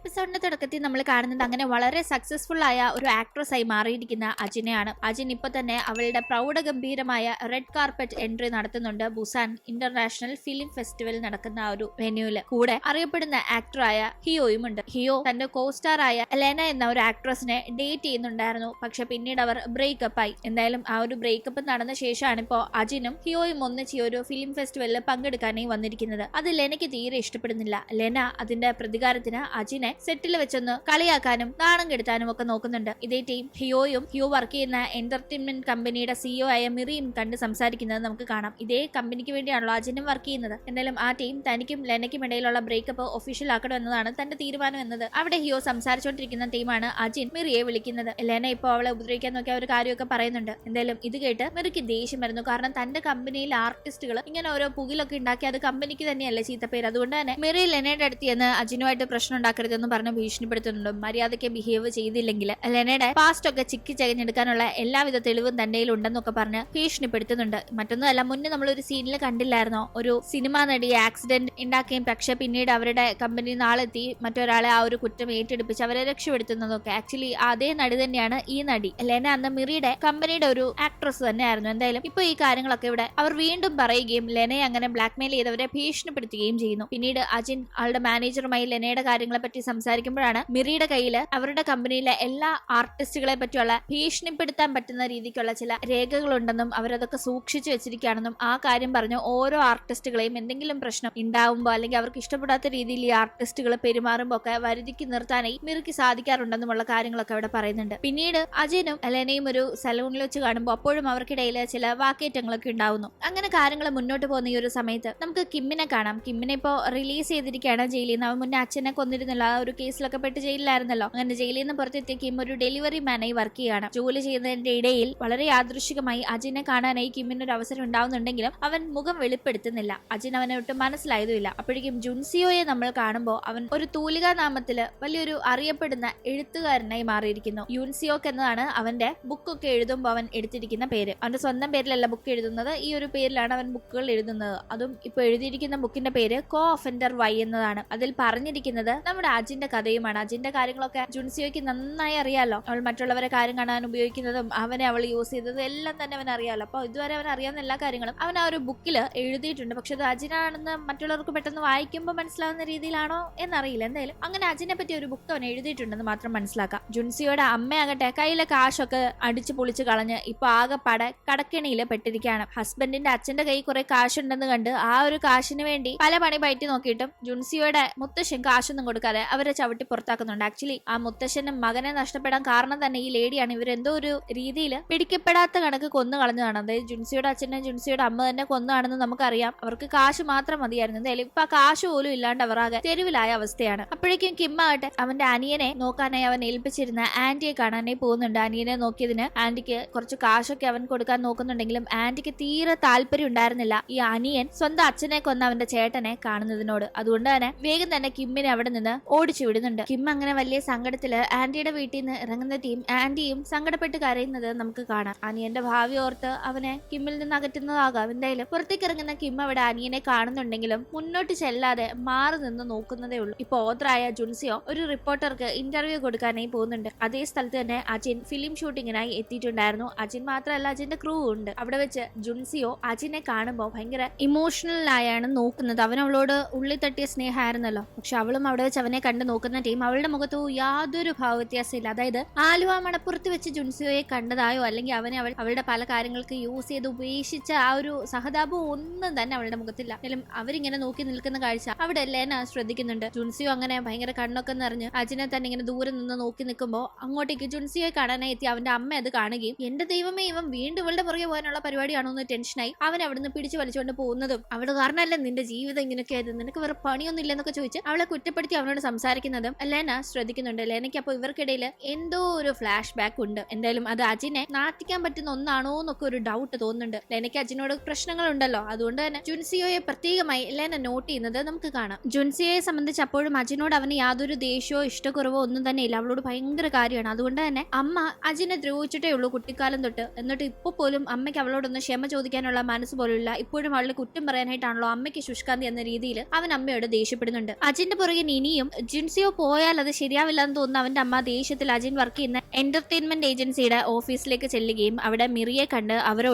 എപ്പിസോഡിന്റെ തുടക്കത്തിൽ നമ്മൾ കാണുന്നത് അങ്ങനെ വളരെ സക്സസ്ഫുൾ ആയ ഒരു ആക്ട്രസ് ആയി മാറിയിരിക്കുന്ന അജിനെയാണ്. അജിൻ ഇപ്പൊ തന്നെ അവളുടെ പ്രൗഢഗംഭീരമായ റെഡ് കാർപ്പറ്റ് എൻട്രി നടത്തുന്നുണ്ട് ബുസാൻ ഇന്റർനാഷണൽ ഫിലിം ഫെസ്റ്റിവൽ നടക്കുന്ന ആ ഒരു വെന്യൂല്. കൂടെ അറിയപ്പെടുന്ന ആക്ടറായ ഹിയോയും ഉണ്ട്. ഹിയോ തന്റെ കോസ്റ്റാർ ആയ എലേന എന്ന ഒരു ആക്ട്രസിനെ ഡേറ്റ് ചെയ്യുന്നുണ്ടായിരുന്നു. പക്ഷെ പിന്നീട് അവർ ബ്രേക്കപ്പ് ആയി. എന്തായാലും ആ ഒരു ബ്രേക്കപ്പ് നടന്ന ശേഷമാണ് ഇപ്പോ അജിനും ഹിയോയും ഒന്നിച്ച് ഒരു ഫിലിം ഫെസ്റ്റിവലിൽ പങ്കെടുക്കാനായി വന്നിരിക്കുന്നത്. അത് ലെനയ്ക്ക് തീരെ ഇഷ്ടപ്പെടുന്നില്ല. ലെന അതിന്റെ പ്രതികാരത്തിന് അജിനെ സെറ്റിൽ വെച്ചൊന്ന് കളിയാക്കാനും നാണം കെടുത്താനും ഒക്കെ നോക്കുന്നുണ്ട്. ഇതേ ടീം ഹിയോ വർക്ക് ചെയ്യുന്ന എന്റർടൈൻമെന്റ് കമ്പനിയുടെ സിഇഒ ആയ മിറിയും കണ്ട് സംസാരിക്കുന്നത് നമുക്ക് കാണാം. ഇതേ കമ്പനിക്ക് വേണ്ടിയാണല്ലോ അജിനും വർക്ക് ചെയ്യുന്നത്. എന്നാലും ആ ടീം തനിക്കും ലെനയ്ക്കും ഇടയിലുള്ള ബ്രേക്കപ്പ് ഒഫീഷ്യൽ ആക്കണമെന്നതാണ് തന്റെ തീരുമാനം എന്നത്. അവിടെ ഹിയോ സംസാരിച്ചുകൊണ്ടിരിക്കുന്ന ടീമാണ് അജിൻ മിറിയെ വിളിക്കുന്നത്. ലെന ഇപ്പോൾ അവളെ ഉപദ്രവിക്കാൻ നോക്കിയ ഒരു കാര്യമൊക്കെ പറയുന്നുണ്ട്. എന്തായാലും ഇത് കേട്ട് മിറിക്ക് ദേഷ്യം വരുന്നു. കാരണം തന്റെ കമ്പനിയിലെ ആർട്ടിസ്റ്റുകൾ ഇങ്ങനെ ഓരോ പുകിലൊക്കെ ഉണ്ടാക്കി അത് കമ്പനിക്ക് തന്നെയല്ലേ ചീത്തപ്പേര്. അതുകൊണ്ട് തന്നെ മിറി ലെനയുടെ അടുത്ത് ചെന്ന് അജിനുമായിട്ട് പ്രശ്നം ഉണ്ടാക്കരുതെന്ന് പറഞ്ഞ് ഭീഷണിപ്പെടുത്തുന്നുണ്ട്. മര്യാദയ്ക്ക് ബിഹേവ് ചെയ്തില്ലെങ്കിൽ ലെനയുടെ പാസ്റ്റ് ഒക്കെ ചിക്കി ചകഞ്ഞെടുക്കാനുള്ള എല്ലാവിധ തെളിവും തന്റെ ഉണ്ടെന്നൊക്കെ പറഞ്ഞ് ഭീഷണിപ്പെടുത്തുന്നുണ്ട്. മറ്റൊന്നുമല്ല, മുന്നേ നമ്മളൊരു സീനിൽ കണ്ടില്ലായിരുന്നോ, ഒരു സിനിമാ നടി ആക്സിഡന്റ് ഉണ്ടാക്കുകയും പക്ഷെ പിന്നീട് അവരുടെ കമ്പനി നാളെത്തി മറ്റൊരാളെ ആ ഒരു കുറ്റം ഏറ്റെടുപ്പിച്ച് അവരെ രക്ഷപ്പെടുത്തുന്നതൊക്കെ. ആക്ച്വലി അതേ നടി തന്നെയാണ് ഈ നടി. ലെന അന്ന് മിറിയുടെ കമ്പനിയുടെ ഒരു ആക്ട്രസ് തന്നെയായിരുന്നു. എന്തായാലും ഇപ്പൊ ഈ കാര്യങ്ങളൊക്കെ ഇവിടെ അവർ വീണ്ടും പറയുകയും ലെനയെ അങ്ങനെ ബ്ലാക്ക്മെയിൽ ചെയ്തവരെ ഭീഷണിപ്പെടുത്തുകയും ചെയ്യുന്നു. പിന്നീട് അജിൻ ആളുടെ മാനേജറുമായി ലെനയുടെ കാര്യങ്ങളെ പറ്റി സംസാരിക്കുമ്പോഴാണ് മിറിയുടെ കയ്യിൽ അവരുടെ കമ്പനിയിലെ എല്ലാ ആർട്ടിസ്റ്റുകളെ പറ്റിയുള്ള ഭീഷണിപ്പെടുത്താൻ പറ്റുന്ന രീതിക്കുള്ള ചില രേഖകളുണ്ടെന്നും അവരതൊക്കെ സൂക്ഷിച്ചു വെച്ചിരിക്കുകയാണെന്നും ആ കാര്യം പറഞ്ഞു ഓരോ ആർട്ടിസ്റ്റുകളെയും എന്തെങ്കിലും പ്രശ്നം ഉണ്ടാവുമ്പോൾ അല്ലെങ്കിൽ അവർക്ക് ഇഷ്ടപ്പെടാത്ത രീതിയിൽ ഈ ആർട്ടിസ്റ്റുകൾ പെരുമാറുമ്പോൾ ഒക്കെ വരുതിക്ക് നിർത്താനായി മിറിക്ക് സാധിക്കാറുണ്ടെന്നുമുള്ള കാര്യങ്ങളൊക്കെ അവിടെ പറയുന്നുണ്ട്. പിന്നീട് അജിനും ലെനയും ഒരു സലൂണിൽ വെച്ച് കാണുമ്പോൾ അപ്പോഴും അവർക്കിടയിൽ ചില വാക്കേറ്റങ്ങളൊക്കെ ഉണ്ടാവുന്നു. അങ്ങനെ കാര്യങ്ങൾ മുന്നോട്ട് പോകുന്ന ഈ ഒരു സമയത്ത് നമുക്ക് കിമ്മിനെ കാണാം. കിമ്മിനെ ഇപ്പോ റിലീസ് ചെയ്തിരിക്കുകയാണ് ജയിലിൽ നിന്ന്. അവൻ മുന്നേ അച്ഛനെ കൊന്നിരുന്നല്ലോ, ആ ഒരു കേസിലൊക്കെ പെട്ട് ജയിലിലായിരുന്നല്ലോ. അങ്ങനെ ജയിലിൽ നിന്ന് പുറത്തെത്തിയ കിം ഒരു ഡെലിവറി മാനായി വർക്ക് ചെയ്യാണ്. ജോലി ചെയ്യുന്നതിന്റെ ഇടയിൽ വളരെ യാദൃശികമായി അജിനെ കാണാനായി കിമ്മിന് ഒരു അവസരം ഉണ്ടാവുന്നുണ്ടെങ്കിലും അവൻ മുഖം വെളിപ്പെടുത്തുന്നില്ല. അജിൻ അവനെ ഒട്ടും മനസ്സിലായതുമില്ല. അപ്പോഴേക്കും ജുൻസിയോയെ നമ്മൾ കാണുമ്പോൾ അവൻ ഒരു തൂലികാ നാമത്തില് വലിയൊരു അറിയപ്പെടുന്ന എഴുത്തുകാരനായി മാറിയിരിക്കുന്നു. യുൻസിയോക്ക് എന്നതാണ് അവന്റെ ബുക്കൊക്കെ എഴുതുമ്പോൾ അവൻ എടുത്തിരിക്കുന്ന പേര്. അവന്റെ സ്വന്തം പേരിലല്ല ബുക്ക് എഴുതുന്നത്, ഈ ഒരു പേരിലാണ് അവൻ ബുക്കുകൾ എഴുതുന്നത്. അതും ഇപ്പൊ എഴുതിയിരിക്കുന്ന ബുക്കിന്റെ പേര് കോ ഒഫൻഡർ വൈ എന്നതാണ്. അതിൽ പറഞ്ഞിരിക്കുന്നത് നമ്മുടെ അജിന്റെ കഥയുമാണ്. അജിന്റെ കാര്യങ്ങളൊക്കെ ജുൻസിയോയ്ക്ക് നന്നായി അറിയാലോ. അവൾ മറ്റുള്ളവരെ കാര്യം കാണാൻ ഉപയോഗിക്കുന്നതും അവനെ അവൾ യൂസ് ചെയ്തതും എല്ലാം തന്നെ അവൻ അറിയാലോ. അപ്പൊ ഇതുവരെ അവൻ അറിയാവുന്ന എല്ലാ കാര്യങ്ങളും അവൻ ആ ഒരു ബുക്കിൽ എഴുതിയിട്ടുണ്ട്. പക്ഷെ അത് അജിനാണെന്ന് മറ്റുള്ളവർക്ക് പെട്ടെന്ന് വായിക്കുമ്പോൾ മനസ്സിലാവുന്ന രീതിയിലാണോ എന്നറിയില്ല. എന്തായാലും അങ്ങനെ അജിനെ പറ്റി ഒരു ബുക്ക് അവൻ എഴുതിയിട്ടുണ്ടെന്ന് മാത്രം മനസ്സിലാക്കാം. ജുൻസിയോയുടെ അമ്മയാകട്ടെ കയ്യിലെ കാശൊക്കെ അടിച്ചു പൊളിച്ചു കളഞ്ഞ് ഇപ്പൊ ആകെപ്പാടെ കടക്കെണിയിൽ പെട്ടിരിക്കുകയാണ്. ഹസ്ബൻഡിന്റെ അച്ഛന്റെ കൈ കുറെ കാശുണ്ടെന്ന് കണ്ട് ആ ഒരു കാശിന് വേണ്ടി പല പണി പയറ്റി നോക്കിയിട്ടും ജുൻസിയോയുടെ മുത്തശ്ശൻ കാശൊന്നും കൊടുക്കാതെ അവരെ ചവിട്ടി പുറത്താക്കുന്നുണ്ട്. ആക്ച്വലി ആ മുത്തശ്ശനും മകനെ നഷ്ടപ്പെടാൻ കാരണം തന്നെ ഈ ലേഡിയാണ്. ഇവരെന്തോ ഒരു രീതിയിൽ പിടിക്കപ്പെടാത്ത കണക്ക് കൊന്നു കളഞ്ഞതാണ്. അതായത് ജുൻസിയുടെ അച്ഛനെ ജുൻസിയുടെ അമ്മ തന്നെ കൊന്നാണെന്ന് നമുക്കറിയാം. അവർക്ക് കാശ് മാത്രം മതിയായിരുന്നു. എന്തായാലും ഇപ്പൊ ആ കാശ് പോലും ഇല്ലാണ്ട് അവർ ആകെ തെരുവിലായ അവസ്ഥയാണ്. അപ്പോഴേക്കും കിമ്മാകട്ടെ അവന്റെ അനിയനെ നോക്കാനായി അവൻ ഏൽപ്പിച്ചിരുന്ന ആന്റിയെ കാണാനായി പോകുന്നുണ്ട്. അനിയനെ നോക്കിയതിന് ആന്റിക്ക് കുറച്ച് കാശൊക്കെ അവൻ കൊടുക്കാൻ നോക്കുന്നുണ്ടെങ്കിലും ആന്റിക്ക് തീരെ താല്പര്യം ഉണ്ടായിരുന്നില്ല ഈ അനിയൻ സ്വന്തം അച്ഛനെ കൊന്ന അവന്റെ ചേട്ടനെ കാണുന്നതിനോട്. അതുകൊണ്ട് തന്നെ വേഗം തന്നെ കിമ്മിനെ അവിടെ നിന്ന് ഓടിച്ചു വിടുന്നുണ്ട്. കിം അങ്ങനെ വലിയ സങ്കടത്തില് ആന്റിയുടെ വീട്ടിൽ നിന്ന് ഇറങ്ങുന്ന ടീം ആന്റിയും സങ്കടപ്പെട്ട് കരയുന്നത് നമുക്ക് കാണാം. അനിയന്റെ ഭാവി ഓർത്ത് അവനെ കിമ്മിൽ നിന്ന് അകറ്റുന്നതാകാം. എന്തായാലും പുറത്തേക്ക് ഇറങ്ങുന്ന കിം അവിടെ അനിയനെ കാണുന്നുണ്ടെങ്കിലും മുന്നോട്ട് ചെല്ലാതെ മാറി നിന്ന് നോക്കുന്നതേ ഉള്ളൂ. ഇപ്പൊ ഓതറായ ജുൻസിയോ ഒരു റിപ്പോർട്ടർക്ക് ഇന്റർവ്യൂ കൊടുക്കാനായി പോകുന്നുണ്ട്. അതേ സ്ഥലത്ത് തന്നെ അജിൻ ഫിലിം ഷൂട്ടിങ്ങിനായി എത്തിയിട്ടുണ്ടായിരുന്നു. അജിൻ മാത്രമല്ല അജിന്റെ ക്രൂ ഉണ്ട്. അവിടെ വെച്ച് ജുൻസിയോ അജിനെ കാണുമ്പോൾ ഭയങ്കര ഇമോഷണൽ ആയാണ് നോക്കുന്നത്. അവൻ അവളോട് ഉള്ളിൽ തട്ടിയ സ്നേഹമായിരുന്നല്ലോ. പക്ഷെ അവളും അവിടെ വെച്ച് അവനെ കണ്ടു നോക്കുന്ന ടീം അവളുടെ മുഖത്ത് യാതൊരു ഭാവവ്യത്യാസമില്ല. അതായത് ആലുവ മണപ്പുറത്ത് വെച്ച് ജുൻസിയോയെ കണ്ടതായോ അല്ലെങ്കിൽ അവനെ അവളുടെ പല കാര്യങ്ങൾക്ക് യൂസ് ചെയ്ത് ഉപേക്ഷിച്ച ആ ഒരു സഹതാപം ഒന്നും തന്നെ അവളുടെ മുഖത്തില്ല. എന്നാലും അവരിങ്ങനെ നോക്കി നിൽക്കുന്ന കാഴ്ച അവിടെ ലെന ശ്രദ്ധിക്കുന്നുണ്ട്. ജുൻസിയോ അങ്ങനെ ഭയങ്കര കണ്ണൊക്കെ നിറഞ്ഞ് അജിനെ തന്നെ ഇങ്ങനെ ദൂരെ നിന്ന് നോക്കി നിൽക്കുമ്പോൾ അങ്ങോട്ടേക്ക് ജുൻസിയോയെ കാണാനായി എത്തി അവന്റെ അമ്മ അത് കാണുകയും എന്റെ ദൈവമേ ഇവൻ വീണ്ടും ഇവളുടെ പുറകെ പോകാനുള്ള പരിപാടിയാണോ എന്ന് ടെൻഷനായി അവൻ അവിടുന്ന് പിടിച്ചു വലിച്ചുകൊണ്ട് പോകുന്നതും അവള് കാരണമല്ല നിന്റെ ജീവിതം ഇങ്ങനെയൊക്കെ ആയത്, നിനക്ക് വേറെ പണിയൊന്നും ഇല്ലെന്നൊക്കെ ചോദിച്ച് അവളെ കുറ്റപ്പെടുത്തി അവനോട് സംസാരിക്കുന്നതും ലെന ശ്രദ്ധിക്കുന്നുണ്ട്. ലെനയ്ക്ക് അപ്പോൾ ഇവർക്കിടയിൽ എന്തോ ഒരു ഫ്ലാഷ് ബാക്ക് ഉണ്ട്. എന്തായാലും അത് അജിനെ നാട്ടിക്കാൻ പറ്റുന്ന ഒന്നാണോ എന്നൊക്കെ ഒരു ഡൗട്ട് തോന്നുന്നുണ്ട്. ലെനയ്ക്ക് അജിനോട് പ്രശ്നങ്ങളുണ്ടല്ലോ. അതുകൊണ്ട് തന്നെ ജുൻസിയോയെ പ്രത്യേകമായി ലെന നോട്ട് ചെയ്യുന്നത് നമുക്ക് കാണാം. ജുൻസിയോയെ സംബന്ധിച്ച് അപ്പോഴും അജിനോട് അവന് യാതൊരു ദേഷ്യമോ ഇഷ്ടക്കുറവോ ഒന്നും തന്നെ ഇല്ല. അവളോട് ഭയങ്കര കാര്യമാണ്. അതുകൊണ്ട് തന്നെ അമ്മ അജിനെ ദ്രോഹിച്ചിട്ടേ ഉള്ളൂ കുട്ടിക്കാലം തൊട്ട്. എന്നിട്ട് ഇപ്പൊ പോലും അമ്മയ്ക്ക് അവളോടൊന്ന് ക്ഷമ ചോദിക്കാനുള്ള മനസ്സ് പോലുമില്ല. ഇപ്പോഴും അവളുടെ കുറ്റം പറയാനായിട്ടാണല്ലോ അമ്മയ്ക്ക് ശുഷ്കാന്തി എന്ന രീതിയിൽ അവൻ അമ്മയോട് ദേഷ്യപ്പെടുന്നുണ്ട്. അജിന്റെ പുറകെ ഇനിയും ജുൻസിയോ പോയാൽ അത് ശരിയാവില്ല എന്ന് തോന്നുന്ന അവന്റെ അമ്മ ദേഷ്യത്തിൽ അജിൻ വർക്ക് ചെയ്യുന്ന എന്റർടൈൻമെന്റ് ഏജൻസിയുടെ ഓഫീസിലേക്ക് ചെല്ലുകയും അവിടെ മിറിയെ കണ്ട് അവർ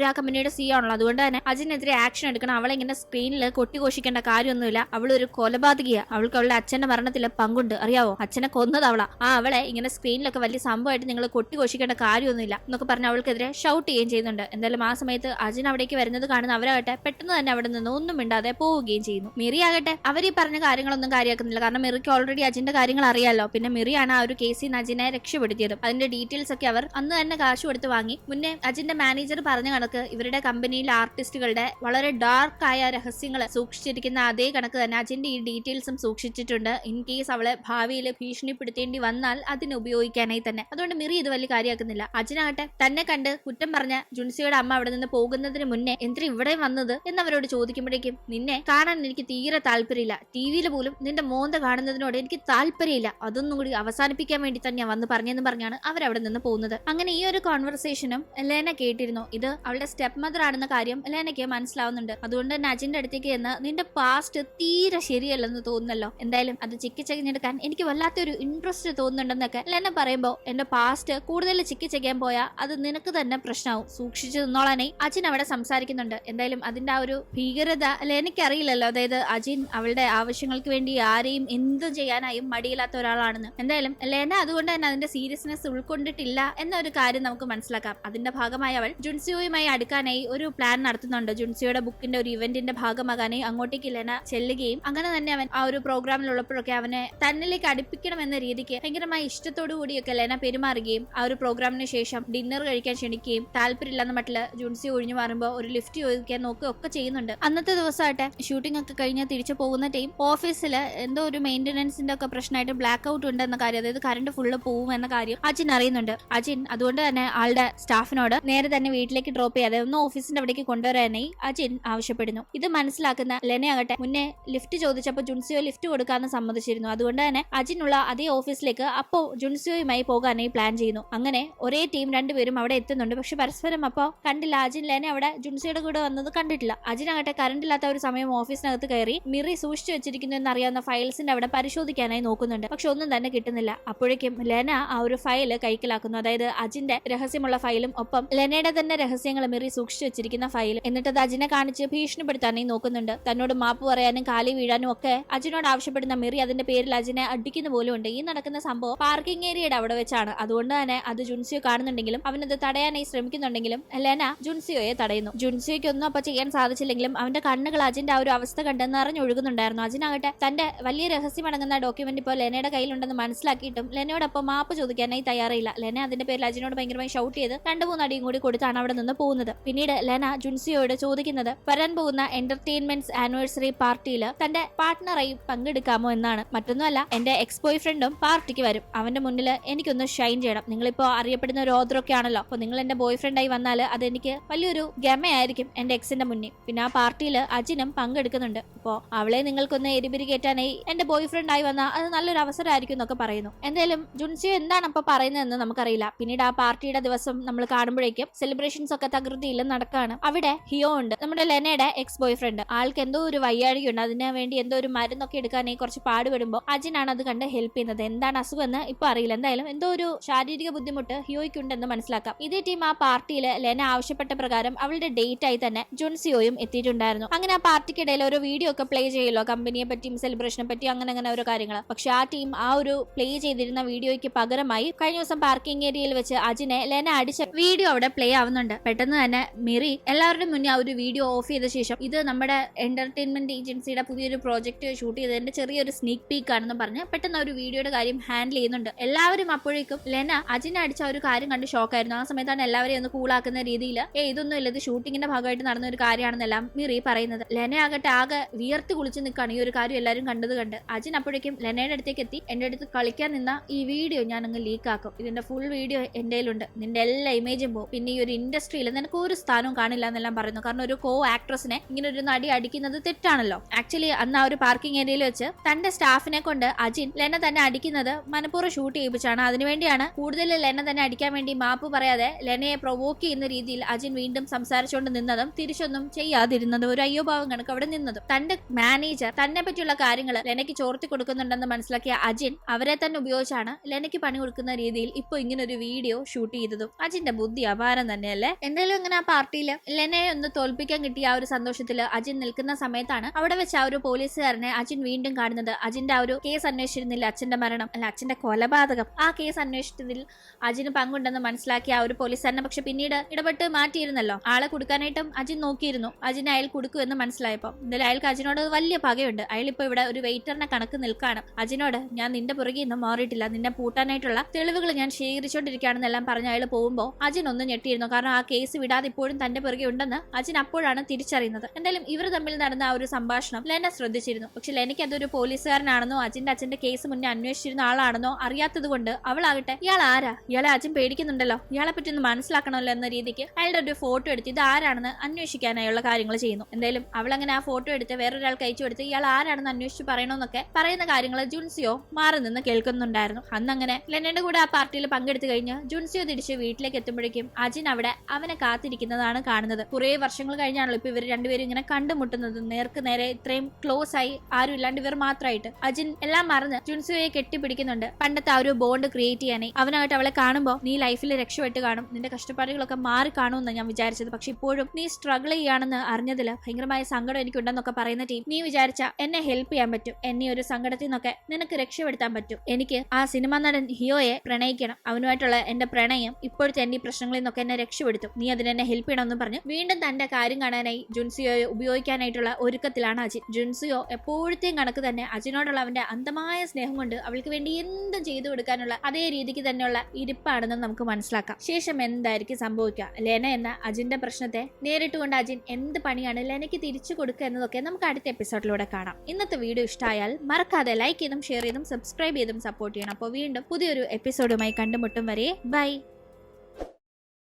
ആ കമ്പനിയുടെ CEO ആണല്ലോ, അതുകൊണ്ട് തന്നെ അജിനെതിരെ ആക്ഷൻ എടുക്കണം. അവളെ ഇങ്ങനെ സ്ക്രീനിൽ കൊട്ടിഘോഷിക്കേണ്ട കാര്യമൊന്നുമില്ല. അവളൊരു കൊലപാതകിയാ, അവൾക്ക് അവളുടെ അച്ഛന്റെ മരണത്തിൽ പങ്കുണ്ട്, അറിയാവോ, അച്ഛനെ കൊന്നത് അവളാ. അവളെ ഇങ്ങനെ സ്ക്രീനിലൊക്കെ വലിയ സംഭവമായിട്ട് നിങ്ങൾ കൊട്ടിഘോഷിക്കേണ്ട കാര്യമൊന്നുമില്ല എന്നൊക്കെ പറഞ്ഞ് അവൾക്കെതിരെ ഷൗട്ട് ചെയ്യുകയും ചെയ്യുന്നുണ്ട്. എന്തായാലും ആ സമയത്ത് അജിൻ അവിടേക്ക് വരുന്നത് കാണുന്ന അവരാകട്ടെ പെട്ടെന്ന് തന്നെ അവിടെ നിന്ന് ഒന്നും മിണ്ടാതെ പോവുകയും ചെയ്യുന്നു. മിറി ആകട്ടെ അവർ ഈ പറഞ്ഞ കാര്യങ്ങളൊന്നും കാര്യമാക്കുന്നില്ല. കാരണം മിറിക്ക് ഓൾറെഡി അജിന്റെ കാര്യങ്ങൾ അറിയാലോ. പിന്നെ മിറിയാണ് ആ ഒരു കേസിൽ നിന്ന് അജിനെ രക്ഷപ്പെടുത്തിയത്. അതിന്റെ ഡീറ്റെയിൽസ് ഒക്കെ അവർ അന്ന് തന്നെ കാശ് കൊടുത്ത് വാങ്ങി. മുന്നേ അജിന്റെ മാനേജർ പറഞ്ഞ കണക്ക് ഇവരുടെ കമ്പനിയിലെ ആർട്ടിസ്റ്റുകളുടെ വളരെ ഡാർക്ക് ആയ രഹസ്യങ്ങൾ സൂക്ഷിച്ചിരിക്കുന്ന അതേ കണക്ക് തന്നെ അജിന്റെ ഈ ഡീറ്റെയിൽസും സൂക്ഷിച്ചിട്ടുണ്ട്. ഇൻ കേസ് അവളെ ഭാവിയിൽ ഭീഷണിപ്പെടുത്തേണ്ടി വന്നാൽ അതിന് ഉപയോഗിക്കാനായി തന്നെ. അതുകൊണ്ട് മിറി ഇത് വലിയ കാര്യമാക്കുന്നില്ല. അജിനാകട്ടെ തന്നെ കണ്ട് കുറ്റം പറഞ്ഞ ജുൻസിയുടെ അമ്മ അവിടെ നിന്ന് പോകുന്നതിന് മുന്നേ എന്തിനാ ഇവിടെ വന്നത് എന്നവരോട് ചോദിക്കുമ്പോഴേക്കും നിന്നെ കാണാൻ എനിക്ക് തീരെ താല്പര്യമില്ല, ടിവിയിൽ പോലും നിന്റെ മോന്ത കാണുന്നതിനോട് എനിക്ക് താല്പര്യമില്ല, അതൊന്നും കൂടി അവസാനിപ്പിക്കാൻ വേണ്ടി തന്നെയാ വന്ന് പറഞ്ഞെന്ന് പറഞ്ഞാണ് അവരവിടെ നിന്ന് പോകുന്നത്. അങ്ങനെ ഈ ഒരു കോൺവെർസേഷനും ലെന കേട്ടിരുന്നു. ഇത് അവളുടെ സ്റ്റെപ്പ് മദർ ആണെന്ന കാര്യം ലെനയ്ക്ക് മനസ്സിലാവുന്നുണ്ട്. അതുകൊണ്ട് തന്നെ അജിന്റെ അടുത്തേക്ക് ചെന്ന് നിന്റെ പാസ്റ്റ് തീരെ ശരിയല്ലെന്ന് തോന്നുന്നല്ലോ, എന്തായാലും അത് ചിക്കിച്ചെഞ്ഞെടുക്കാൻ എനിക്ക് വല്ലാത്തൊരു ഇൻട്രസ്റ്റ് തോന്നുന്നുണ്ടെന്നൊക്കെ ലെന പറയുമ്പോൾ എന്റെ പാസ്റ്റ് കൂടുതൽ ചിക്കിച്ചെയ്യാൻ പോയാൽ അത് നിനക്ക് തന്നെ പ്രശ്നമാവും, സൂക്ഷിച്ചു നിന്നോളാനായി അജിൻ അവിടെ സംസാരിക്കുന്നുണ്ട്. എന്തായാലും അതിന്റെ ആ ഒരു ഭീകരത ലെനയ്ക്ക് അറിയില്ലല്ലോ. അതായത് അജിൻ അവളുടെ ആവശ്യങ്ങൾക്ക് വേണ്ടി ആരെയും എന്തും ചെയ്യാനായും മടിയില്ലാത്ത ഒരാളാണെന്ന്. എന്തായാലും ലെന അതുകൊണ്ട് തന്നെ അതിന്റെ സീരിയസ്നെസ് ഉൾക്കൊണ്ടിട്ടില്ല എന്നൊരു കാര്യം നമുക്ക് മനസ്സിലാക്കാം. അതിന്റെ ഭാഗമായി അവൾ ജുൻസിയോയുമായി അടുക്കാനായി ഒരു പ്ലാൻ നടത്തുന്നുണ്ട്. ജുൻസിയോയുടെ ബുക്കിന്റെ ഒരു ഇവന്റിന്റെ ഭാഗമാകാനായി അങ്ങോട്ടേക്ക് ലെന ചെല്ലുകയും അങ്ങനെ തന്നെ അവൻ ആ ഒരു പ്രോഗ്രാമിലുള്ളപ്പോഴൊക്കെ അവനെ തന്നിലേക്ക് അടുപ്പിക്കണം എന്ന രീതിക്ക് ഭയങ്കരമായി ഇഷ്ടത്തോടു കൂടിയൊക്കെ ലെന പെരുമാറുകയും ആ ഒരു പ്രോഗ്രാമിന് ശേഷം ഡിന്നർ കഴിക്കാൻ ക്ഷണിക്കുകയും താല്പര്യമില്ലെന്ന മട്ടില് ജുൻസിയോ ഒഴിഞ്ഞു മാറുമ്പോൾ ഒരു ലിഫ്റ്റ് ചോദിക്കാൻ നോക്കുകയൊക്കെ ചെയ്യുന്നുണ്ട്. അന്നത്തെ ദിവസമായിട്ട് ഷൂട്ടിംഗ് ഒക്കെ കഴിഞ്ഞ് തിരിച്ചു പോകുന്ന ടൈം ഓഫീസിൽ എന്തോ ഒരു മെയിന്റനൻസിന്റെ ഒക്കെ പ്രശ്നമായിട്ട് ബ്ലാക്ക് ഔട്ട് ഉണ്ട് എന്ന കാര്യം, അതായത് കറണ്ട് ഫുള്ള് പോവും എന്ന കാര്യം അജിൻ അറിയുന്നുണ്ട്. അജിൻ അതുകൊണ്ട് തന്നെ ആളുടെ സ്റ്റാഫിനോട് നേരെ തന്നെ വീട്ടിലേക്ക് ഡ്രോപ്പ് ചെയ്യാതെ ഒന്ന് ഓഫീസിന്റെ അവിടേക്ക് കൊണ്ടുവരാനായി അജിൻ ആവശ്യപ്പെടുന്നു. ഇത് മനസ്സിലാക്കുന്ന ലെനയാകട്ടെ മുന്നേ ലിഫ്റ്റ് ചോദിച്ചപ്പോൾ ജുൻസിയോ ലിഫ്റ്റ് കൊടുക്കാന്ന് സമ്മതിച്ചിരുന്നു. അതുകൊണ്ട് തന്നെ അജിനുള്ള അതേ ഓഫീസിലേക്ക് അപ്പോ ജുൻസിയോയുമായി പോകാനായി പ്ലാൻ ചെയ്യുന്നു. അങ്ങനെ ഒരേ ടീം രണ്ടുപേരും അവിടെ എത്തുന്നുണ്ട്. പക്ഷെ പരസ്പരം അപ്പോ കണ്ടില്ല. അജിൻ ലെന അവിടെ ജുൻസിയുടെ കൂടെ വന്നത് കണ്ടിട്ടില്ല. അജിനാകട്ടെ കറണ്ട് ഇല്ലാത്ത ഒരു സമയം ഓഫീസിനകത്ത് കയറി മിറി സൂക്ഷിച്ചു വെച്ചിരിക്കുന്നു എന്നറിയാവുന്ന ഫയൽസിന്റെ അവിടെ പരിശോധിക്കാനായി നോക്കുന്നുണ്ട്. പക്ഷെ ഒന്നും തന്നെ കിട്ടുന്നില്ല. അപ്പോഴേക്കും ലെന ആ ഒരു ഫയല് കൈക്കലാക്കുന്നു. അതായത് അജിന്റെ രഹസ്യമുള്ള ഫയലും ഒപ്പം ലെനയുടെ തന്നെ രഹസ്യങ്ങൾ മിറി സൂക്ഷിച്ചു വെച്ചിരിക്കുന്ന ഫയലും. എന്നിട്ട് അത് അജിനെ കാണിച്ച് ഭീഷണിപ്പെടുത്താനായി നോക്കുന്നുണ്ട്. തന്നോട് മാപ്പ് പറയാനും കാലി വീഴാനും ഒക്കെ അജിനോട് ആവശ്യപ്പെടുന്ന മിറി അതിന്റെ പേരിൽ അജിനെ അടിക്കുന്ന പോലും ഉണ്ട്. ഈ നടക്കുന്ന സംഭവം പാർക്കിംഗ് ഏരിയയുടെ അവിടെ വെച്ചാണ്. അതുകൊണ്ട് തന്നെ അത് ജുൻസിയോ കാണുന്നുണ്ടെങ്കിലും അവനത് തടയാനായി ശ്രമിക്കുന്നുണ്ടെങ്കിലും ലെന ജുൻസിയോയെ തടയുന്നു. ജുൻസിയോയ്ക്ക് ഒന്നും അപ്പൊ ചെയ്യാൻ സാധിച്ചില്ലെങ്കിലും അവന്റെ കണ്ണുകൾ അജിന്റെ ആ ഒരു അവസ്ഥ കണ്ട് നിറഞ്ഞൊഴുകുന്നുണ്ടായിരുന്നു. അജിനാകട്ടെ തന്റെ വലിയ രഹസ്യമടങ്ങുന്ന ഡോക്യുമെന്റ് ഇപ്പോൾ ലെനയുടെ കയ്യിലുണ്ടെന്ന് മനസ്സിലാക്കിയിട്ടും ലെനയോടൊപ്പം മാപ്പ് ചോദിക്കാനായി തയ്യാറില്ല. ലെന അതിന്റെ പേരിൽ അജിനോട് ഭയങ്കരമായി ഷൗട്ട് ചെയ്ത് 2-3 അടിയും കൂടി കൊടുത്താണ് അവിടെ നിന്ന് പോകുന്നത്. പിന്നീട് ലെന ജുൻസിയോട് ചോദിക്കുന്നത് വരാൻ പോകുന്ന എന്റർടൈൻമെന്റ്സ് ആനിവേഴ്സറി പാർട്ടിയിൽ തന്റെ പാർട്ട്ണറായി പങ്കെടുക്കാമോ എന്നാണ്. മറ്റൊന്നുമല്ല, എന്റെ എക്സ് ബോയ് ഫ്രണ്ടും പാർട്ടിക്ക് വരും. അവന്റെ മുന്നിൽ എനിക്കൊന്ന് ഷൈൻ ചെയ്യണം. നിങ്ങളിപ്പോ അറിയപ്പെടുന്ന ഒരു ഓതറൊക്കെ ആണല്ലോ. അപ്പൊ നിങ്ങൾ എന്റെ ബോയ് ഫ്രണ്ടായി വന്നാൽ അത് എനിക്ക് വലിയൊരു ഗമയായിരിക്കും എന്റെ എക്സിന്റെ മുന്നിൽ. പിന്നെ ആ പാർട്ടിയിൽ അജിനും പങ്കെടുക്കുന്നുണ്ട്. അപ്പോ അവളെ നിങ്ങൾക്കൊന്ന് എരിപിരി കയറ്റാനായി എന്റെ ബോയ് ഫ്രണ്ടായി വന്നാൽ അത് നല്ലൊരു അവസരമായിരിക്കും എന്നൊക്കെ പറയുന്നു. എന്തായാലും ജുൻസിയോ എന്താണ് അപ്പൊ പറയുന്നതെന്ന് നമുക്കറിയില്ല. പിന്നീട് ആ പാർട്ടിയുടെ ദിവസം നമ്മൾ കാണുമ്പോഴേക്കും സെലിബ്രേഷൻസ് ഒക്കെ തകൃതിയിൽ നടക്കാണ്. അവിടെ ഹിയോ ഉണ്ട്, നമ്മുടെ ലെനയുടെ എക്സ് ബോയ് ഫ്രണ്ട്. ആൾക്ക് എന്തോ ഒരു വയ്യാഴികയുണ്ട്. അതിന് വേണ്ടി എന്തോ ഒരു മരുന്നൊക്കെ എടുക്കാനായി കുറച്ച് പാടുപെടുമ്പോൾ അജിനാണ് അത് കണ്ട് ഹെൽപ്പ് ചെയ്യുന്നത്. എന്താണ് അസുഖം എന്ന് ഇപ്പൊ അറിയില്ല. എന്തായാലും എന്തോ ഒരു ശാരീരിക ബുദ്ധിമുട്ട് ഹിയോയ്ക്കുണ്ടെന്ന് മനസ്സിലാക്കാം. ഇതേ ടീം ആ പാർട്ടിയിൽ ലെന ആവശ്യപ്പെട്ട പ്രകാരം അവളുടെ ഡേറ്റ് ആയി തന്നെ ജുൻസിയോയും എത്തിയിട്ടുണ്ടായിരുന്നു. അങ്ങനെ ആ പാർട്ടിക്കിടയിൽ ഒരു വീഡിയോ ഒക്കെ പ്ലേ ചെയ്യല്ലോ, കമ്പനിയെ പറ്റിയും സെലിബ്രേഷനെ പറ്റി അങ്ങനെ ഓരോ കാര്യങ്ങൾ. പക്ഷെ ആ ടീം ആ ഒരു പ്ലേ ചെയ്തിരുന്ന വീഡിയോയ്ക്ക് പകരമായി കഴിഞ്ഞ ദിവസം പാർക്കിംഗ് ഏരിയയിൽ വെച്ച് അജിനെ ലെന അടിച്ച വീഡിയോ അവിടെ പ്ലേ ആവുന്നുണ്ട്. പെട്ടെന്ന് തന്നെ മിറി എല്ലാവരുടെ മുന്നേ ആ ഒരു വീഡിയോ ഓഫ് ചെയ്ത ശേഷം ഇത് നമ്മുടെ എന്റർടൈൻമെന്റ് ഏജൻസിയുടെ പുതിയൊരു പ്രോജക്റ്റ് ഷൂട്ട് ചെയ്തതിന്റെ ചെറിയൊരു സ്നീക് പീക്ക് ആണെന്ന് പറഞ്ഞ് പെട്ടെന്ന് ഒരു വീഡിയോയുടെ കാര്യം ഹാൻഡിൽ ചെയ്യുന്നുണ്ട്. എല്ലാവരും അപ്പോഴേക്കും ലെന അജിനെ അടിച്ച ഒരു കാര്യം കണ്ട് ഷോക്കായിരുന്നു. ആ സമയത്താണ് എല്ലാവരെയും ഒന്ന് കൂളാക്കുന്ന രീതിയിൽ ഇതൊന്നും ഇല്ല, ഇത് ഷൂട്ടിങ്ങിന്റെ ഭാഗമായിട്ട് നടന്ന ഒരു കാര്യമാണെന്നെല്ലാം മിറി പറയുന്നത്. ലെന ആകട്ടെ ആകെ വിയർത്ത് കുളിച്ച് നിൽക്കുകയാണ് ഈ ഒരു കാര്യം എല്ലാവരും കണ്ടത് കണ്ട്. അജിൻ അപ്പോഴേക്കും ലെനയുടെ അടുത്തേക്ക് എത്തി എന്റെ അടുത്ത് കളിക്കാൻ നിന്ന ഈ വീഡിയോ ഞാൻ അങ്ങ് ലീക്ക് ആക്കും, ഇതിന്റെ ഫുൾ വീഡിയോ എന്റെ കയ്യിലുണ്ട്, നിന്റെ എല്ലാ ഇമേജും പോകും, പിന്നെ ഈ ഒരു ഇൻഡസ്ട്രിയിൽ നിനക്ക് ഒരു സ്ഥാനവും കാണില്ല എന്നെല്ലാം പറയുന്നു. കാരണം ഒരു കോ ആക്ട്രസിനെ ഇങ്ങനെ ഒരു നടി അടിക്കുന്നത് തെറ്റാണല്ലോ. ആക്ച്വലി അന്ന് ആ ഒരു പാർക്കിംഗ് ഏരിയയിൽ വെച്ച് തന്റെ സ്റ്റാഫിനെ കൊണ്ട് അജിൻ ലെന തന്നെ അടിക്കുന്നത് മനഃപൂർവ്വം ഷൂട്ട് ചെയ്യിപ്പിച്ചാണ്. അതിനുവേണ്ടിയാണ് കൂടുതൽ ലെന തന്നെ അടിക്കാൻ വേണ്ടി മാപ്പ് പറയാതെ ലെനയെ പ്രൊവോക്ക് ചെയ്യുന്ന രീതിയിൽ അജിൻ വീണ്ടും സംസാരിച്ചുകൊണ്ട് നിന്നതും തിരിച്ചൊന്നും ചെയ്യാതിരുന്നതും ഒരു അയ്യോഭാവം കണക്ക് അവിടെ നിന്നതും. തന്റെ മാനേജർ തന്നെ പറ്റിയുള്ള കാര്യങ്ങൾ ലെനയ്ക്ക് ചോർത്തി കൊടുക്കുന്നുണ്ടെന്ന് മനസ്സിലാക്കിയ അജിൻ അവരെ തന്നെ ഉപയോഗിച്ചാണ് ലെനയ്ക്ക് പണി കൊടുക്കുന്ന രീതിയിൽ ഇപ്പൊ ഇങ്ങനെ ഒരു വീഡിയോ ഷൂട്ട് ചെയ്തതും. അജിന്റെ ബുദ്ധി അപാരം തന്നെയല്ലേ. എന്തായാലും ഇങ്ങനെ ആ പാർട്ടിയിൽ ലെനയെ ഒന്ന് തോൽപ്പിക്കാൻ കിട്ടിയ ആ ഒരു സന്തോഷത്തില് അജിൻ നിൽക്കുന്ന സമയത്താണ് അവിടെ വെച്ച് ആ ഒരു പോലീസുകാരനെ അജിൻ വീണ്ടും കാണുന്നത്. അജിന്റെ ആ ഒരു കേസ് അന്വേഷിച്ചിരുന്നില്ല, അച്ഛന്റെ മരണം അല്ല അച്ഛന്റെ കൊലപാതകം, ആ കേസ് അന്വേഷിച്ചതിൽ അജിന് പങ്കുണ്ടെന്ന് മനസ്സിലാക്കിയ ആ ഒരു പോലീസുകാരനെ പക്ഷെ പിന്നീട് ഇടപെട്ട് മാറ്റിയിരുന്നല്ലോ. ആളെ കൊടുക്കാനായിട്ടും അജിൻ നോക്കിയിരുന്നു. അജിന് അയാൾ കൊടുക്കുമെന്ന് മനസ്സിലായപ്പോ എന്തായാലും അയാൾക്ക് അജിനോട് വലിയ പകയുണ്ട്. അയാൾ ഇപ്പൊ ഇവിടെ ഒരു വെയിറ്ററിനെ കണക്ക് നിൽക്കാണ്. അജിനോട് ഞാൻ നിന്റെ പുറകെ ഒന്നും മാറിയിട്ടില്ല, നിന്നെ പൂട്ടാനായിട്ടുള്ള തെളിവുകൾ ഞാൻ ശേഖരിച്ചോണ്ടിരിക്കുകയാണെന്നെല്ലാം പറഞ്ഞ അയാൾ പോകുമ്പോ അജിൻ ഒന്ന് ഞെട്ടിയിരുന്നു. കാരണം ആ കേസ് വിടാതെ ഇപ്പോഴും തന്റെ പുറകെ ഉണ്ടെന്ന് അജിൻ അപ്പോഴാണ് തിരിച്ചറിയുന്നത്. എന്തായാലും ഇവർ തമ്മിൽ നടന്ന ആ ഒരു സംഭാഷണം ലെന ശ്രദ്ധിച്ചിരുന്നു. പക്ഷെ ലെനയ്ക്ക് അതൊരു പോലീസുകാരനാണെന്നോ അജിന്റെ അച്ഛന്റെ കേസ് മുന്നേ അന്വേഷിച്ചിരുന്ന ആളാണെന്നോ അറിയാത്തത് കൊണ്ട് അവളാകട്ടെ ഇയാൾ ആരാ, ഇയാളെ അജിൻ പേടിക്കുന്നുണ്ടല്ലോ, ഇയാളെ പറ്റി ഒന്ന് മനസ്സിലാക്കണമല്ലോ എന്ന രീതിക്ക് അയാളുടെ ഒരു ഫോട്ടോ എടുത്ത് ഇത് ആരാണെന്ന് അന്വേഷിക്കാനായുള്ള കാര്യങ്ങൾ ചെയ്യുന്നു. എന്തായാലും അവൾ അങ്ങനെ ആ ഫോട്ടോ എടുത്ത് വേറൊരാൾക്ക് അയച്ചു കൊടുത്ത് ഇയാൾ ആരാണെന്ന് അന്വേഷിച്ച് പറയണമെന്നൊക്കെ പറയുന്ന കാര്യങ്ങൾ ജുൻസിയോ മാറി നിന്ന് കേൾക്കുന്നുണ്ടായിരുന്നു. അന്നങ്ങനെ ലെനയുടെ കൂടെ ആ പാർട്ടിയിൽ പങ്കെടുത്തു കഴിഞ്ഞ് ജുൻസിയോ തിരിച്ച് വീട്ടിലേക്ക് എത്തുമ്പോഴേക്കും അജിൻ അവിടെ അവനെ കാത്തിരിക്കുന്നതാണ് കാണുന്നത്. കുറെ വർഷങ്ങൾ കഴിഞ്ഞാണല്ലോ ഇപ്പൊ ഇവർ രണ്ടുപേരും ഇങ്ങനെ കണ്ടുമുട്ടുന്നത്. നേർക്ക് നേരെ ഇത്രയും ക്ലോസ് ആയി ആരും ഇല്ലാണ്ട് ഇവർ മാത്രമായിട്ട് അജിൻ എല്ലാം മറന്ന് ജുൻസിയോയെ കെട്ടിപ്പിടിക്കുന്നുണ്ട്. പണ്ടത്തെ ആ ഒരു ബോണ്ട് ക്രിയേറ്റ് ചെയ്യാനായി അവനായിട്ട് അവളെ കാണുമ്പോൾ നീ ലൈഫിൽ രക്ഷപ്പെട്ട് കാണും, നിന്റെ കഷ്ടപ്പാടുകളൊക്കെ മാറി കാണുമെന്ന് ഞാൻ വിചാരിച്ചത്. പക്ഷെ ഇപ്പോഴും നീ സ്ട്രഗിൾ ചെയ്യാണെന്ന് അറിഞ്ഞതിൽ ഭയങ്കരമായ സങ്കടം എനിക്കുണ്ടെന്നൊക്കെ പറയുന്ന ടീം, നീ വിചാരിച്ച എന്നെ ഹെൽപ്പ് ചെയ്യാൻ പറ്റും, എന്നെ ഒരു സങ്കടത്തിൽ നിന്നൊക്കെ നിനക്ക് രക്ഷപ്പെടുത്താൻ പറ്റും. എനിക്ക് ആ സിനിമാ നടൻ ഹിയോയെ പ്രണയിക്കണം, അവനുമായിട്ടുള്ള എന്റെ പ്രണയം ഇപ്പോഴത്തെ എന്റെ പ്രശ്നങ്ങളിൽ നിന്നൊക്കെ എന്നെ രക്ഷപ്പെടുത്തും, നീ അതിനെന്നെ ഹെൽപ്പ് ചെയ്യണമെന്ന് പറഞ്ഞ് വീണ്ടും തന്റെ കാര്യം കാണാനായി ജുൻസിയോയെ ഉപയോഗിക്കാനായിട്ടുള്ള ഒരുക്കത്തിലാണ് അജിൻ. ജുൻസിയോ എപ്പോഴത്തെയും കണക്ക് തന്നെ അജിനോടുള്ള അവന്റെ അന്ധമായ സ്നേഹം കൊണ്ട് അവൾക്ക് വേണ്ടി എന്തും ചെയ്തു കൊടുക്കാനുള്ള അതേ രീതിക്ക് തന്നെയുള്ള ഇരിപ്പാണെന്ന് നമുക്ക് മനസ്സിലാക്കാം. ശേഷം എന്തായിരിക്കും സംഭവിക്കുക, ലെന എന്ന അജിന്റെ പ്രശ്നത്തെ നേരിട്ടുകൊണ്ട് അജിൻ എന്ത് പണിയാണ് ലെനയ്ക്ക് തിരിച്ചു കൊടുക്കുക എന്നതൊക്കെ നമുക്ക് അടുത്ത എപ്പിസോഡിലൂടെ കാണാം. ഇന്നത്തെ വീഡിയോ ഇഷ്ടമായാൽ മറക്കാതെ ലൈക്ക് ചെയ്തും ഷെയർ ചെയ്തും സബ്സ്ക്രൈബ് ചെയ്തും സപ്പോർട്ട് ചെയ്യണം. അപ്പോൾ വീണ്ടും പുതിയൊരു എപ്പിസോഡുമായി കണ്ടുമുട്ടും വരെ ബൈ.